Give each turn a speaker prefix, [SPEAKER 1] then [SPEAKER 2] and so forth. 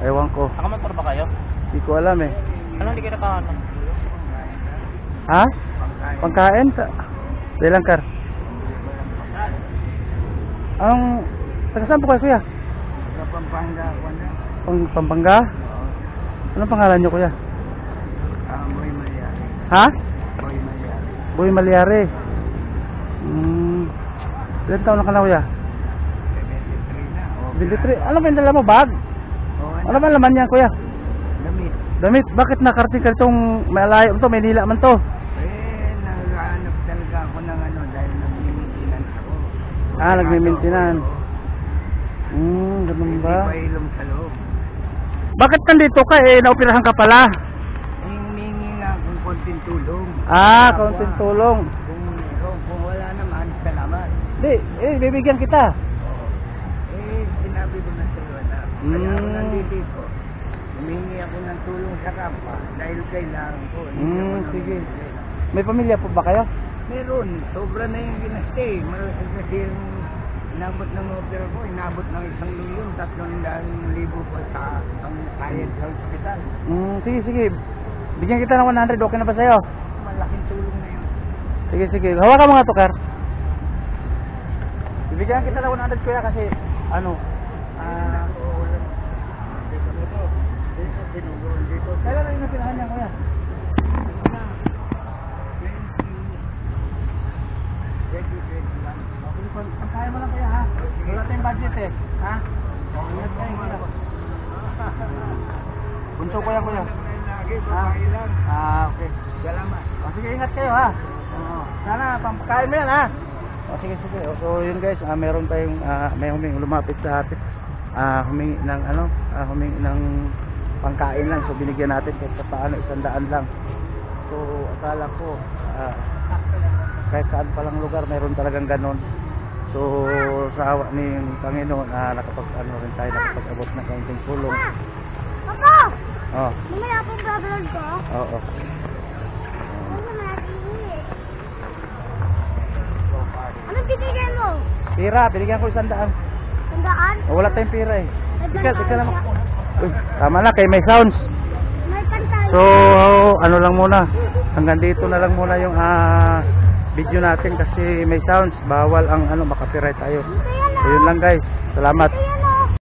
[SPEAKER 1] Ewan ko.
[SPEAKER 2] Nakamotor ba kayo?
[SPEAKER 1] Hindi ko alam eh.
[SPEAKER 2] Ano hindi kayo nakaano?
[SPEAKER 1] Ha? Pangkain? Bilang kar. Ang taga saan po kayo kuya?
[SPEAKER 3] Sa Pampanga ako na.
[SPEAKER 1] Pampanga? Anong pangalan nyo kuya?
[SPEAKER 3] Boy Malyari.
[SPEAKER 1] Ha?
[SPEAKER 3] Boy Malyari.
[SPEAKER 1] Boy Malyari. Ilan taon na ka na kuya?
[SPEAKER 3] 73 na.
[SPEAKER 1] 23. Ano ba yung dala mo? Bag? Ano ba laman yan kuya?
[SPEAKER 3] Damit.
[SPEAKER 1] Damit? Bakit nakarating ka itong malayo ito? Maynila man to.
[SPEAKER 3] Naghahanap talaga ako ng ano dahil nag-maintenance ako.
[SPEAKER 1] Nagme-maintenance. Ganun ba?
[SPEAKER 3] Hindi pa ilong sa loob.
[SPEAKER 1] Bakit nandito ka eh? Naoperahan ka pala?
[SPEAKER 3] Hihingi nga akong konting tulong.
[SPEAKER 1] Kaunting tulong.
[SPEAKER 3] Kung wala naman, salamat.
[SPEAKER 1] Di, bibigyan kita.
[SPEAKER 3] Sinabi ko na sa iyo na. Kaya ako nandito. Humingi ako ng tulong sa kapwa dahil kailangan ko.
[SPEAKER 1] Sige. May pamilya po ba kayo?
[SPEAKER 3] Meron. Sobra na yung ginastay. Marasag kasi yung inabot ng opera ko. Inabot ng 1,300,000 po sa ang bayad sa hospital.
[SPEAKER 1] Sige. Bigyan kita ng 100. Okay na ba sa'yo?
[SPEAKER 3] Malaking tulong na yun.
[SPEAKER 1] Sige. Hawakan mo nga to, Kar. Bibigyan kita ng 100 kuya kasi kailan na yung napirahan niya kuya? Pagkaya mo lang kuya ha? Wala tayong budget eh. Ha? Ingat kayo kuya. Bunso ko yan kuya. Okay.
[SPEAKER 3] Salamat.
[SPEAKER 1] Sige, ingat kayo ha. Sana pampakain mo yan ha. Sige. So yun guys, meron tayong may humingi lumapit sa atin. Humingi ng pangkain lang. So binigyan natin kahit paano 100 lang. So akala ko kahit saan palang lugar meron talagang ganon. So sa awa ni Panginoon nakapag-rin tayo, nakapag-abot na kaunting tulong.
[SPEAKER 4] Papa!
[SPEAKER 1] Oh.
[SPEAKER 4] Mamaya pong babalod ko?
[SPEAKER 1] Oo.
[SPEAKER 4] Anong binigyan mo?
[SPEAKER 1] Pira, binigyan ko 100.
[SPEAKER 4] 100?
[SPEAKER 1] Wala tayong pira eh. Ika lang.
[SPEAKER 4] May
[SPEAKER 1] Uy, tama na kay may sounds.
[SPEAKER 4] pantal.
[SPEAKER 1] So, ano lang muna. Hanggang dito na lang muna yung video natin kasi may sounds. Bawal ang makapiright tayo. So, yun lang guys. Salamat.